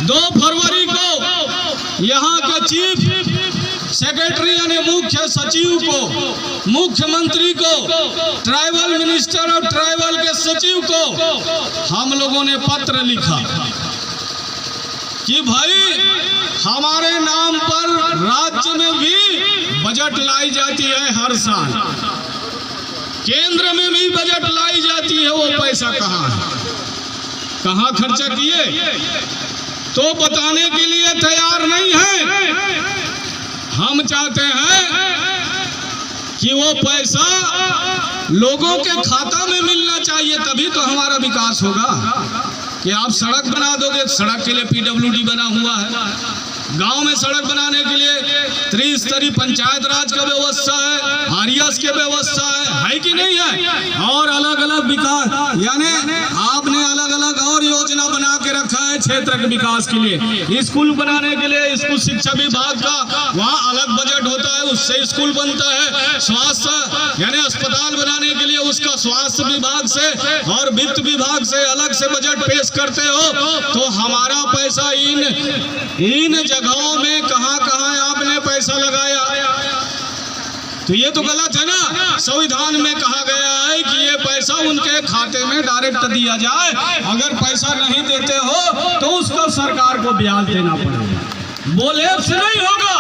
2 फरवरी को यहाँ के चीफ सेक्रेटरी यानी मुख्य सचिव को, मुख्यमंत्री को, ट्राइबल मिनिस्टर और ट्राइबल के सचिव को हम लोगों ने पत्र लिखा कि भाई हमारे नाम पर राज्य में भी बजट लाई जाती है हर साल, केंद्र में भी बजट लाई जाती है, वो पैसा कहाँ है, कहाँ खर्चा किए, तो बताने के लिए तैयार नहीं है। हम चाहते हैं कि वो पैसा लोगों के खाता में मिलना चाहिए, तभी तो हमारा विकास होगा। कि आप सड़क बना दोगे, सड़क के लिए पीडब्ल्यूडी बना हुआ है, गांव में सड़क बनाने के लिए त्रिस्तरीय पंचायत राज का व्यवस्था है, आरएस की व्यवस्था है कि नहीं है, और अलग अलग विकास यानी आपने अलग अलग और योजना बना के रखा है क्षेत्र के विकास के लिए। स्कूल बनाने के लिए स्कूल शिक्षा विभाग का वहाँ अलग बजट होता है, उससे स्कूल बनता है। स्वास्थ्य यानी अस्पताल बनाने के लिए उसका स्वास्थ्य विभाग से और वित्त विभाग से अलग से बजट पेश करते हो, तो हमारा पैसा इन जगहों में कहां आपने पैसा लगाया, तो ये तो गलत है ना। संविधान में कहा गया है कि ये पैसा उनके खाते में डायरेक्ट दिया जाए, अगर पैसा नहीं देते हो तो उसको सरकार को ब्याज देना पड़ेगा, बोले से नहीं होगा।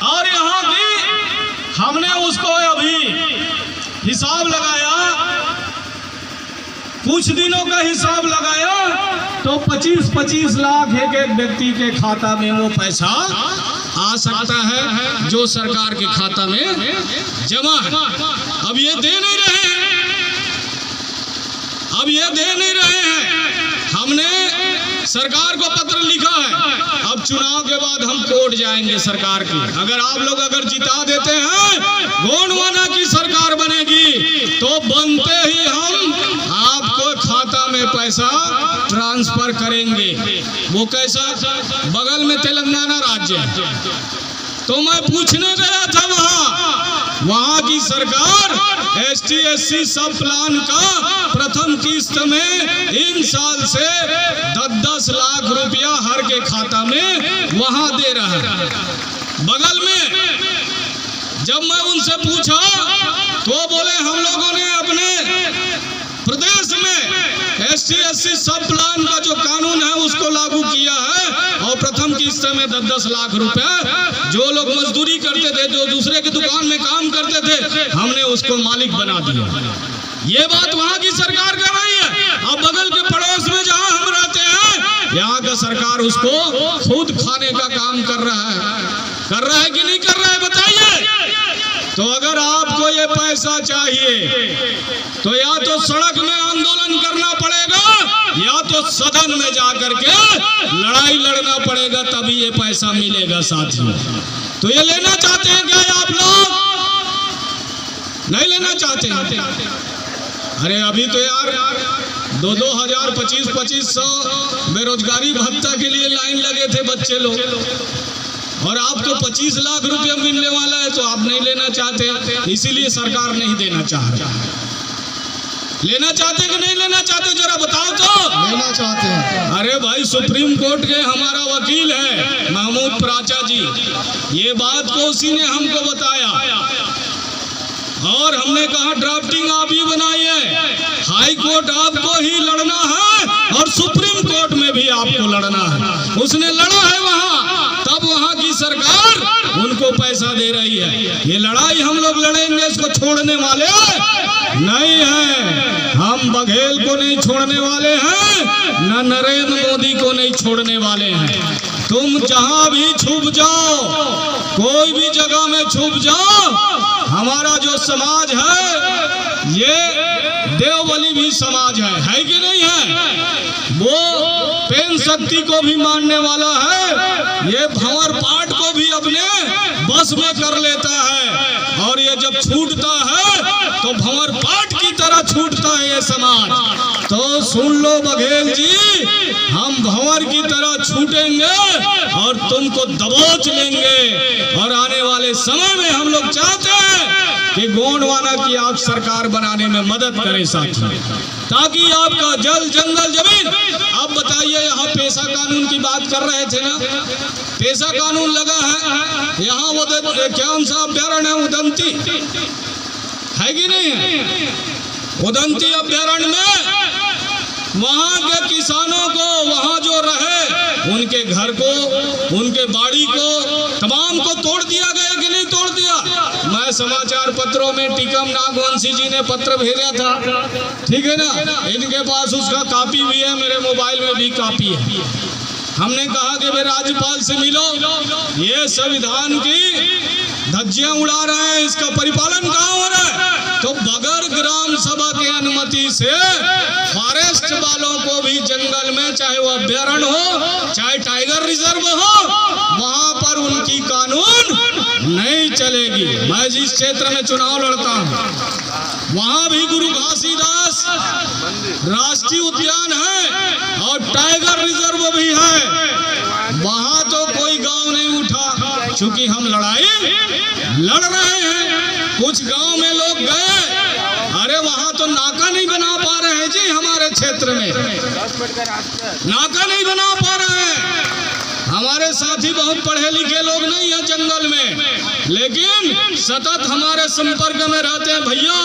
और यहाँ भी हमने उसको अभी हिसाब लगाया, कुछ दिनों का हिसाब लगाया, तो 25-25 लाख एक व्यक्ति के खाता में वो पैसा आ सकता है जो सरकार के खाता में जमा है। अब ये दे नहीं रहे हैं, हमने सरकार को पत्र लिखा है। अब चुनाव के बाद हम कोर्ट जाएंगे सरकार की, अगर जिता देते हैं, गोंडवाना की सरकार बनेगी, तो बनते ही हम आपको खाता में पैसा ट्रांसफर करेंगे। वो कैसा, बगल में तेलंगाना राज्य है, तो मैं पूछने गया था वहाँ की सरकार ST/SC सब प्लान का प्रथम किस्त में इन साल से 10-10 लाख रुपया हर के खाता में वहाँ दे रहा है बगल में। जब मैं उनसे पूछा तो बोले हम लोगों ने अपने प्रदेश में ST/SC सब प्लान का जो कानून है उसको लागू किया है, और प्रथम किस्त में 10-10 लाख रुपए जो लोग मजदूरी करते थे, जो दूसरे की दुकान में काम करते थे, हमने उसको मालिक बना दिया। ये बात वहाँ की सरकार कर रही है। अब बगल के पड़ोस में जहाँ हम रहते हैं, यहाँ का सरकार उसको खुद खाने का काम कर रहा है कि नहीं कर रहा है, बताइए। तो अगर आपको ये पैसा चाहिए तो या तो सड़क में आंदोलन करना पड़ेगा, या तो सदन में जाकर के लड़ाई लड़ना पड़ेगा, तभी ये पैसा मिलेगा साथियों। तो ये लेना चाहते हैं क्या आप लोग? नहीं लेना चाहते हैं? अरे अभी तो यार 2-2 हजार 2500 बेरोजगारी भत्ता के लिए लाइन लगे थे बच्चे लोग, और आपको 25 लाख रुपया मिलने वाला है, तो आप नहीं लेना चाहते, इसीलिए सरकार नहीं देना चाह रहा है। लेना चाहते कि नहीं लेना चाहते, जरा बताओ तो। लेना चाहते हैं। अरे भाई, सुप्रीम कोर्ट के हमारा वकील है महमूद प्राचा जी, ये बात को उसी ने हमको बताया, और हमने कहा ड्राफ्टिंग आप ही बनाइए, हाई कोर्ट आपको ही लड़ना है और सुप्रीम कोर्ट में भी आपको लड़ना है। उसने लड़ा है वहाँ, तब वहाँ की सरकार उनको पैसा दे रही है। ये लड़ाई हम लोग लड़ेंगे, इसको छोड़ने वाले नहीं है। हम बघेल को नहीं छोड़ने वाले हैं, न नरेंद्र मोदी को नहीं छोड़ने वाले हैं। तुम जहां भी छुप जाओ, कोई भी जगह में छुप जाओ, हमारा जो समाज है ये देवबली भी समाज है कि नहीं है? वो पेन शक्ति को भी मानने वाला है, ये भंवर पाठ को भी अपने बस में कर लेता है, और ये जब छूटता है तो भंवर पाठ की तरह छूटता है ये समाज। तो सुन लो बघेल जी, हम भंवर की तरह छूटेंगे और तुमको दबोच लेंगे, और आने वाले समय में हम लोग चाहते हैं कि गोंडवाना की आप सरकार बनाने में मदद करें साथी, ताकि आपका जल जंगल जमीन, अब बताइए यहाँ पेश कर रहे थे ना, पेशा कानून लगा है। यहाँ वो कौन सा अभ्यारण्य है, उदंती है कि नहीं है? उदंती अभ्यारण्य में वहाँ के किसानों को, वहाँ जो रहे उनके घर को, उनके बाड़ी को, तमाम को तोड़ दिया गया कि नहीं तोड़ दिया? मैं समाचार पत्रों में टीकम नागवंशी जी ने पत्र भेजा था, ठीक है ना, इनके पास उसका कॉपी भी है, मेरे मोबाइल में भी कॉपी है। हमने कहा कि भाई राज्यपाल से मिलो, ये संविधान की धज्जियां उड़ा रहे हैं, इसका परिपालन कहाँ हो रहा है? तो बगैर ग्राम सभा के अनुमति से फॉरेस्ट वालों को भी जंगल में, चाहे वो अभ्यारण्य हो चाहे टाइगर रिजर्व हो, वहां पर उनकी कानून नहीं चलेगी। मैं जिस क्षेत्र में चुनाव लड़ता हूं वहां भी गुरु घासीदास राष्ट्रीय उद्यान है और टाइगर रिजर्व भी है। वहां तो कोई गांव नहीं उठा, क्योंकि हम लड़ाई लड़ रहे हैं। कुछ गांव में लोग गए, अरे वहां तो नाका नहीं बना पा रहे हैं जी, हमारे क्षेत्र में नाका नहीं बना पा रहे हैं। हमारे साथी बहुत पढ़े लिखे लोग नहीं है जंगल में, लेकिन सतत हमारे संपर्क में रहते हैं। भैया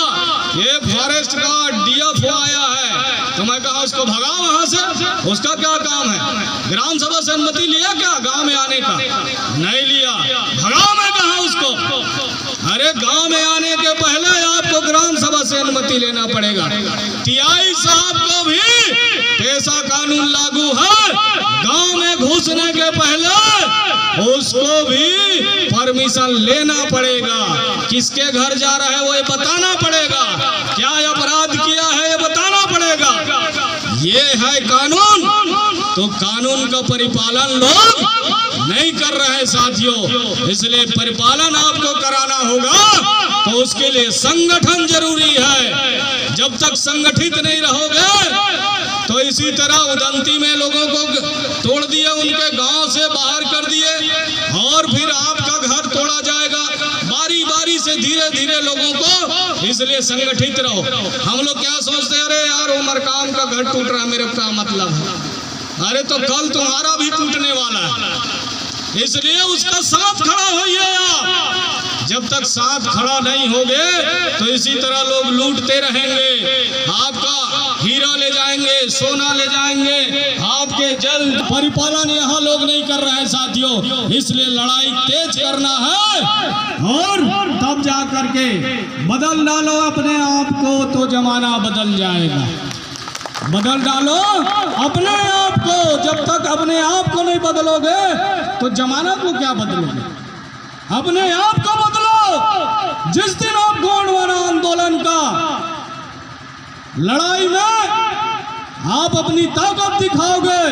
ये फॉरेस्ट का डीएफओ आया है, तो मैं कहा उसको भगाओ वहां से, उसका क्या काम है? ग्राम सभा से अनुमति लिया क्या गांव में आने का? नहीं लिया, भगाओ मैं कहा उसको। अरे गांव में आने के पहले आपको ग्राम सभा से अनुमति लेना पड़ेगा। टीआई साहब को भी पेशा कानून लागू है, गांव में घुसने के पहले उसको भी परमिशन लेना पड़ेगा। किसके घर जा रहा है वो ये बताना पड़ेगा, क्या अपराध किया है ये बताना पड़ेगा। ये है कानून। तो कानून का परिपालन लोग नहीं कर रहे हैं साथियों, इसलिए परिपालन आपको कराना होगा, तो उसके लिए संगठन जरूरी है। जब तक संगठित नहीं रहोगे तो इसी तरह उदंती में लोगों को तोड़ दिए, उनके गांव से बाहर कर दिए, और फिर आपका घर तोड़ा जाएगा बारी बारी से, धीरे धीरे लोगों को। इसलिए संगठित रहो। हम लोग क्या सोचते हैं, अरे यार उमर काम का घर टूट रहा है, मेरे क्या मतलब है? अरे तो कल तुम्हारा भी टूटने वाला है, इसलिए उसका साथ खड़ा होइए आप। जब तक साथ खड़ा नहीं होगे तो इसी तरह लोग लूटते रहेंगे, आपका हीरा ले जाएंगे, सोना ले जाएंगे, आपके जल परिपालन यहाँ लोग नहीं कर रहे हैं साथियों। इसलिए लड़ाई तेज करना है, और तब जा करके बदल डालो अपने आप को, तो जमाना बदल जाएगा। बदल डालो अपने आप को। जब तक अपने आप को नहीं बदलोगे तो जमाना को क्या बदलोगे? अपने आप को बदलो। जिस दिन आप गोंडवाना आंदोलन का लड़ाई में आप अपनी ताकत दिखाओगे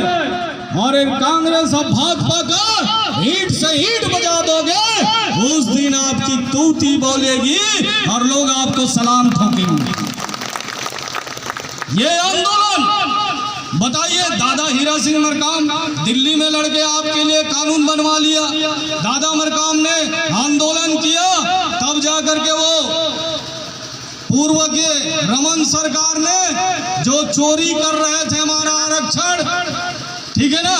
और एक कांग्रेस और भाजपा का ईंट से ईंट बजा दोगे, उस दिन आपकी तूती बोलेगी और लोग आपको सलाम ठोकेंगे। ये आंदोलन बताइए, दादा हीरा सिंह मरकाम दिल्ली में लड़के आपके लिए कानून बनवा लिया। दादा मरकाम ने आंदोलन किया, तब जाकर के वो पूर्व के रमन सरकार ने जो चोरी कर रहे थे हमारा आरक्षण, ठीक है ना,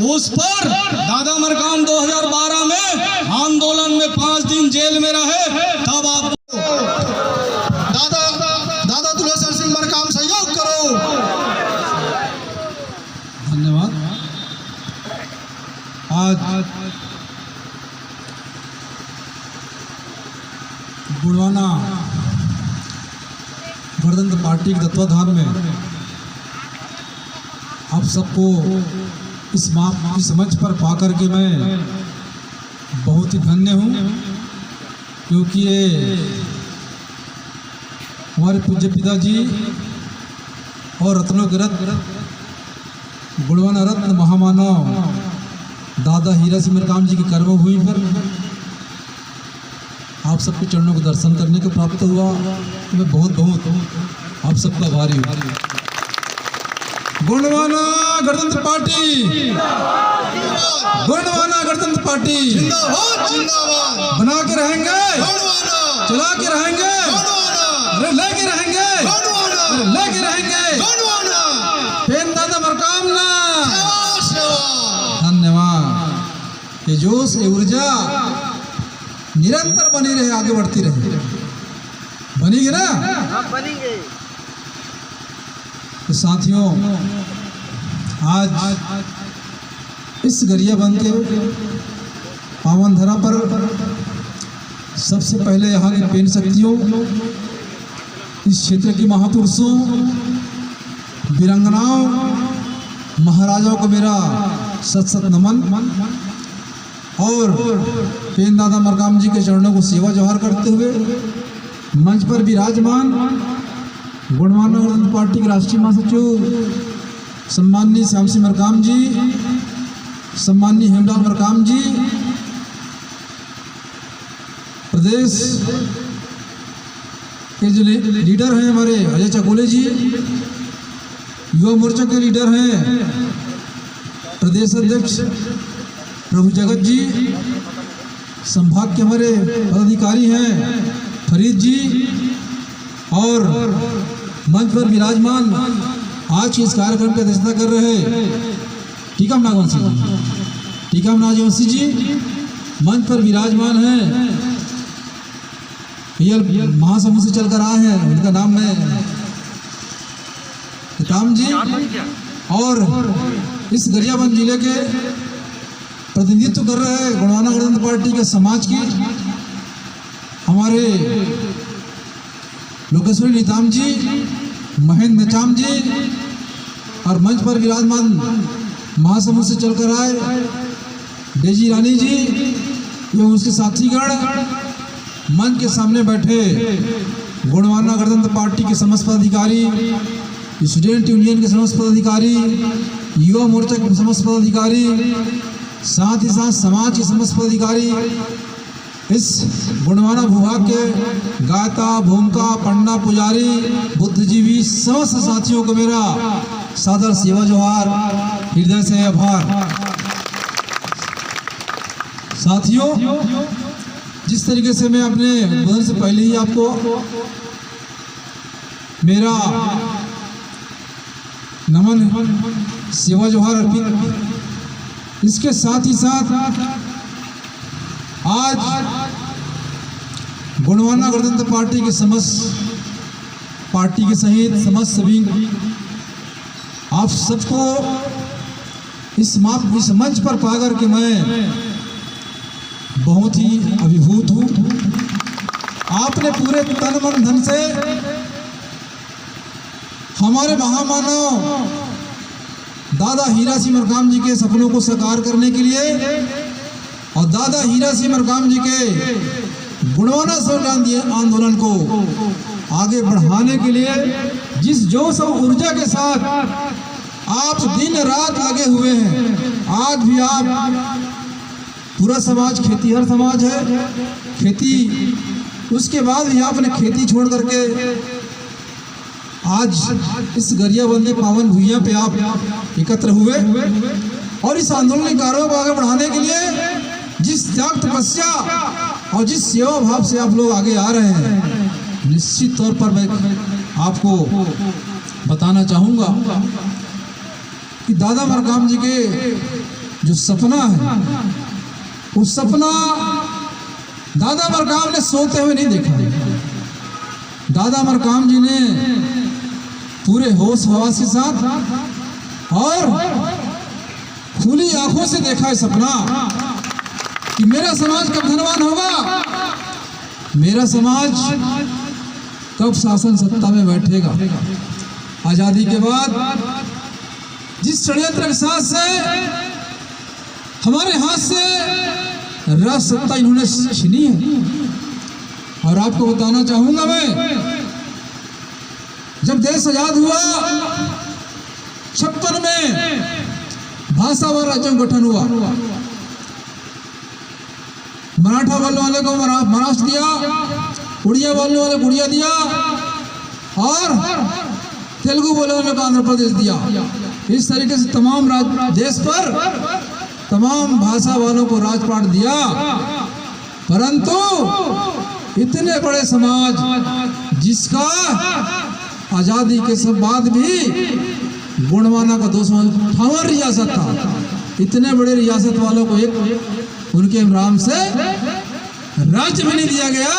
उस पर दादा मरकाम 2012 में आंदोलन में 5 दिन जेल में रहे। तब आप दादा तुलसी सिंह मरकाम सहयोग करो। धन्यवाद। आज गुड़वाना गणतंत्र पार्टी के तत्वाधान में आप सबको इस बात की समझ पर पाकर के मैं बहुत ही धन्य हूँ, क्योंकि ये हमारे पूज्य पिताजी और रत्नों के रत्न गुणवाना रत्न महामानव दादा हीरा सिंह मरकाम जी की कर्मभूमि पर आप सबके चरणों को दर्शन करने को प्राप्त हुआ। मैं बहुत बहुत आप सबका आभारी हूँ। गुणवाना गणतंत्र पार्टी, गुणवाना गणतंत्र पार्टी जिंदाबाद। बना के रहेंगे, चला के रहेंगे, लेके रहेंगे, लेके रहेंगे। दादा मरकाम ना जोश ये ऊर्जा निरंतर बनी रहे, आगे बढ़ती रहे। बनेगी ना? हाँ बनेंगे। तो साथियों, आज इस गरियाबंद के पावन धरा पर सबसे पहले यहाँ की पेन शक्तियों, इस क्षेत्र की महापुरुषों, वीरांगनाओं, महाराजाओं को मेरा सत सत नमन और पेन दादा मरकाम जी के चरणों को सेवा जोहार करते हुए मंच पर विराजमान गुणवान पार्टी के राष्ट्रीय महासचिव सम्माननीय श्याम सिंह मरकाम जी, सम्माननीय हेमलाल मरकाम जी, प्रदेश के जो लीडर हैं हमारे अजय चकोले जी, युवा मोर्चा के लीडर हैं प्रदेश अध्यक्ष प्रभु जगत जी, संभाग के हमारे पदाधिकारी हैं फरीद जी, और मंच पर विराजमान आज इस कार्यक्रम की अध्यक्षता कर रहे टीकम नागवंशी जी, टीकम नागवंशी जी मंच पर विराजमान हैं। ये महासमुंद से चलकर आए हैं, उनका नाम है टीकम जी, और इस गरियाबंद जिले के प्रतिनिधित्व कर रहे हैं गुणवाना गणतंत्र पार्टी के समाज की हमारे लोकेश्वरी नीताम जी, महेंद्र चाम जी, और मंच पर विराजमान महासमुंद से चलकर आए डेजी रानी जी एवं उसके साथीगण, मंच के सामने बैठे गुणवाना गणतंत्र पार्टी के समस्त पदाधिकारी, स्टूडेंट यूनियन के समस्त पदाधिकारी, युवा मोर्चा के समस्त पदाधिकारी, साथ ही साथ समाज के समस्त पदाधिकारी, इस गुणवाना भूभाग के गायता, भूमिका, पंडा, पुजारी, बुद्धिजीवी समस्त साथियों को मेरा सादर सेवा जोहार, हृदय से आभार। साथियों, जिस तरीके से मैं अपने उद्बोधन से पहले ही आपको मेरा नमन सेवा जोहार अर्पित, इसके साथ ही साथ आज गुणवाना गणतंत्र पार्टी के समस्त पार्टी के सहित समस्त सभी आप सबको इस मंच पर पाकर के मैं बहुत ही अभिभूत हूँ। आपने पूरे तन मन धन से हमारे महामानव दादा हीरा सिंह मरकाम जी के सपनों को साकार करने के लिए और दादा हीरा सिंह मरकाम जी के गुणवाना स्वराज्य आंदोलन को आगे बढ़ाने के लिए जिस जोश और ऊर्जा के साथ आप दिन रात लगे हुए हैं, आज भी आप पूरा समाज खेतीहर समाज है, खेती उसके बाद भी आपने खेती छोड़ करके आज इस गरियाबंद पावन भूइयां पे आप एकत्र हुए और इस आंदोलनकारों को आगे बढ़ाने के लिए जिस त्याग तपस्या और जिस सेवा भाव से आप लोग आगे आ रहे हैं, निश्चित तौर पर मैं आपको बताना चाहूँगा कि दादा मरकाम जी के जो सपना है, उस सपना दादा मरकाम ने सोते हुए नहीं देखा। दादा मरकाम जी ने पूरे होश हवास के साथ और खुली आंखों से देखा है सपना कि मेरा समाज कब धनवान होगा, मेरा समाज कब शासन सत्ता में बैठेगा। आजादी के बाद जिस षड्यंत्र के साथ से हमारे हाथ से राज सत्ता इन्होंने छीनी है, और आपको बताना चाहूंगा मैं, जब देश आजाद हुआ 56 में भाषावार राज्यों का गठन हुआ, मराठा बोलने वाले को महाराष्ट्र दिया, उड़िया बोलने वाले को उड़िया दिया और तेलुगु बोलने वाले को आंध्र प्रदेश दिया। इस तरीके से तमाम देश पर तमाम भाषा वालों को राजपाट दिया, परंतु इतने बड़े समाज जिसका आज़ादी के सब बाद भी गुणवाना का 258 रियासत था, इतने बड़े रियासत वालों को एक उनके नाम से राज्य भी नहीं दिया गया।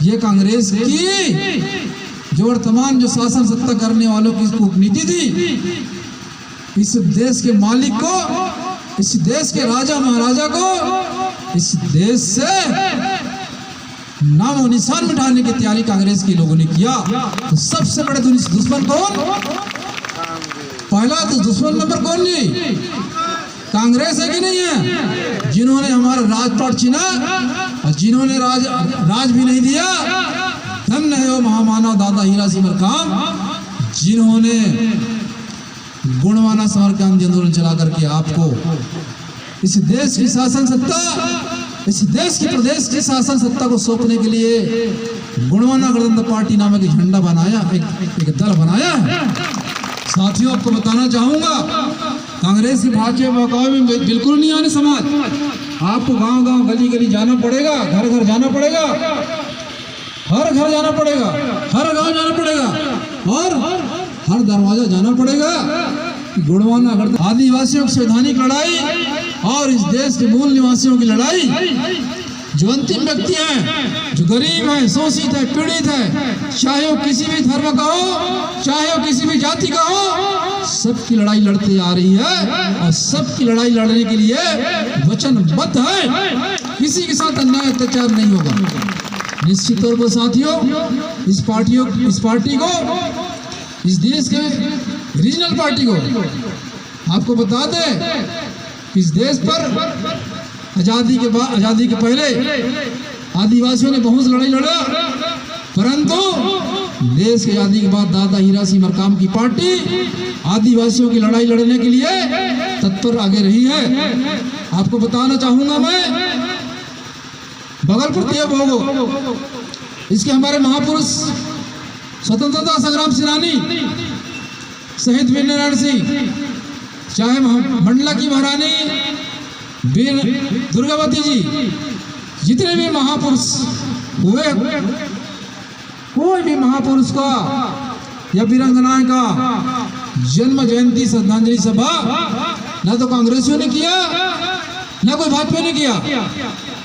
ये कांग्रेस की जो वर्तमान जो शासन सत्ता करने वालों की कूटनीति थी, इस देश के मालिक को, इस देश के राजा महाराजा को, इस देश से नाम और निशान मिटाने की तैयारी कांग्रेस के लोगों ने किया। तो सबसे बड़े दुश्मन कौन? पहला तो दुश्मन नंबर कौन जी? कांग्रेस है कि नहीं है? जिन्होंने हमारा राजपाट छीना और जिन्होंने राज भी नहीं दिया। धन्य है वो महामानव दादा हीरा सिंह मरकाम, जिन्होंने गुणवाना समर क्रांति आंदोलन चला करके आपको इस देश की शासन सत्ता, इस देश की प्रदेश की शासन सत्ता को सौंपने के लिए गुणवाना गणतंत्र पार्टी नामक एक झंडा बनाया, एक दल बनाया है। साथियों, आपको बताना चाहूंगा, कांग्रेस की भाजपा बहकावे में बिल्कुल नहीं आने समाज। आपको गांव गांव गली गली जाना पड़ेगा, घर घर जाना पड़ेगा, हर घर जाना पड़ेगा, हर गांव जाना पड़ेगा और हर दरवाजा जाना पड़ेगा। गुणवाना गणतंत्र आदिवासियों की संवैधानिक लड़ाई और इस देश के मूल निवासियों की लड़ाई, जो अंतिम व्यक्ति हैं, जो गरीब है, शोषित है, पीड़ित है, चाहे वो किसी भी धर्म का हो, चाहे वो किसी भी जाति का हो, सबकी लड़ाई लड़ते आ रही है और सबकी लड़ाई लड़ने के लिए वचनबद्ध है। किसी के साथ अन्याय अत्याचार नहीं होगा। निश्चित तौर पर साथियों, इस पार्टी को, इस देश के रीजनल पार्टी को आपको बता दें, इस देश पर आजादी के पहले आदिवासियों ने बहुत लड़ाई लड़ा, परंतु देश की आजादी के बाद दादा हीरा सिंह मरकाम की पार्टी आदिवासियों की लड़ाई लड़ने के लिए तत्पर आगे रही है। आपको बताना चाहूंगा मैं, बगलपुर देवभोग, इसके हमारे महापुरुष स्वतंत्रता संग्राम सेनानी शहीद वीर नारायण सिंह, चाहे मंडला की महारानी वीर दुर्गावती जी, जितने भी महापुरुष हुए, कोई भी महापुरुष का या वीरांगना का जन्म जयंती श्रद्धांजलि सभा ना तो कांग्रेसियों ने किया, ना कोई भाजपा ने किया।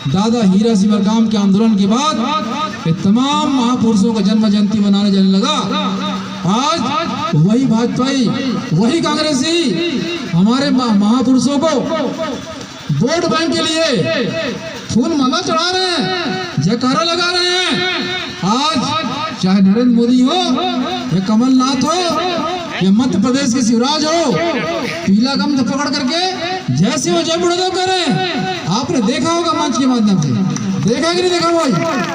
दादा हीरा सिंह मरकाम के आंदोलन के बाद ये तमाम महापुरुषों का जन्म जयंती मनाने जाने लगा। आज वही भाजपाई, वही कांग्रेसी हमारे महापुरुषों को वोट बैंक के लिए फूल माला चढ़ा रहे हैं, जयकारा लगा रहे हैं। आज चाहे नरेंद्र मोदी हो या कमलनाथ हो या मध्य प्रदेश के शिवराज हो, पीला गम पकड़ करके जैसे वो जय बुढ़ो करें। आपने देखा होगा मंच के माध्यम से, देखा कि नहीं देखा भाई?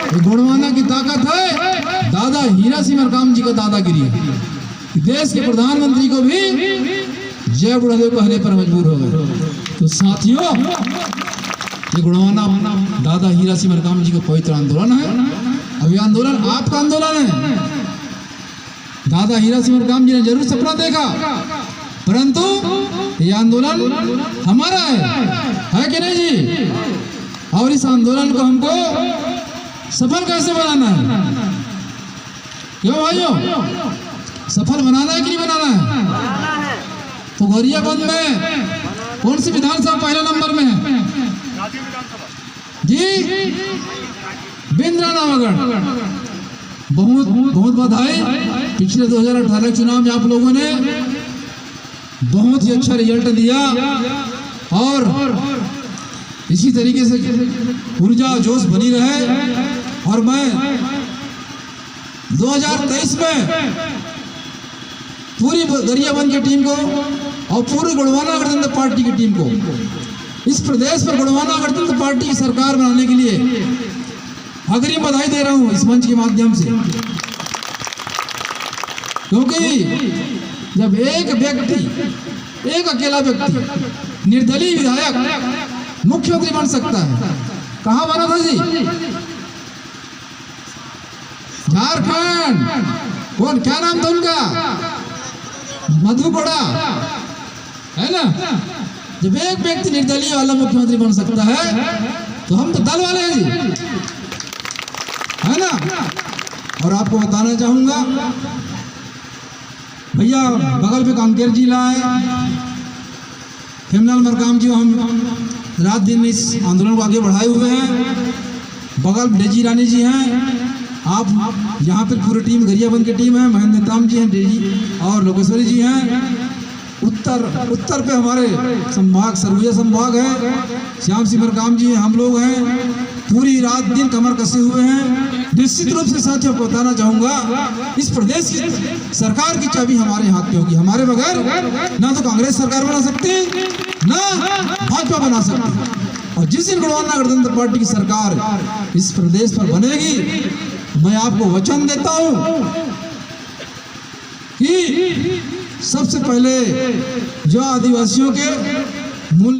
ये गुणवाना की ताकत है, दादा हीरा सिंह मरकाम जी का दादागिरी है। देश के प्रधानमंत्री को भी जय बुढ़ो कहने पर मजबूर हो गए। तो साथियों, ये गुणवाना दादा हीरा सिंह मरकाम जी का पवित्र आंदोलन है। अब ये आंदोलन आपका आंदोलन है। दादा हीरा सिंह मरकाम जी ने जरूर सपना देखा, परंतु ये आंदोलन हमारा है कि नहीं जी? और इस आंदोलन को हमको सफल कैसे बनाना है? क्यों भाइयों, सफल बनाना है कि नहीं बनाना है? तो गरियाबंद में कौन सी विधानसभा पहले नंबर में है जी? बिंद्रा नवागढ़। बहुत बधाई। पिछले 2018 चुनाव में आप लोगों ने बहुत ही अच्छा रिजल्ट दिया और इसी तरीके से ऊर्जा जोश बनी रहे। और मैं 2023 में पूरी गरियाबंद की टीम को और पूरी गुणवाना गणतंत्र पार्टी की टीम को इस प्रदेश पर गुणवाना गणतंत्र पार्टी की सरकार बनाने के लिए अग्रिम बधाई दे रहा हूं इस मंच के माध्यम से। क्योंकि जब एक व्यक्ति, एक अकेला व्यक्ति निर्दलीय विधायक मुख्यमंत्री बन सकता है, कहां बना था जी? झारखंड। कौन, क्या नाम था उनका? मधुकोड़ा, है ना? जब एक व्यक्ति निर्दलीय वाला मुख्यमंत्री बन सकता है तो हम तो दल वाले हैं जी, है ना? और आपको बताना चाहूंगा भैया, बगल पे कांकेर जिला है, हेमलाल मरकाम जी हम रात दिन इस आंदोलन को आगे बढ़ाए हुए हैं। बगल डेजी रानी जी हैं, आप यहाँ पर पूरी टीम गरियाबंद की टीम है, महेंद्र नेताम जी हैं, डेजी और लोकेश्वरी जी हैं। उत्तर पे हमारे संभाग सरगुजा संभाग है, श्याम सिंह मरकाम जी हैं, हम लोग हैं। पूरी रात दिन कमर कसे हुए हैं। निश्चित रूप से साथियों को बताना चाहूंगा, इस प्रदेश की सरकार की चाबी हमारे हाथ में होगी। हमारे बगैर ना तो कांग्रेस सरकार बना सकती, ना भाजपा बना सकती। और जिस दिन गणवाना गणतंत्र पार्टी की सरकार इस प्रदेश पर बनेगी, मैं आपको वचन देता हूं कि सबसे पहले जो आदिवासियों के मूल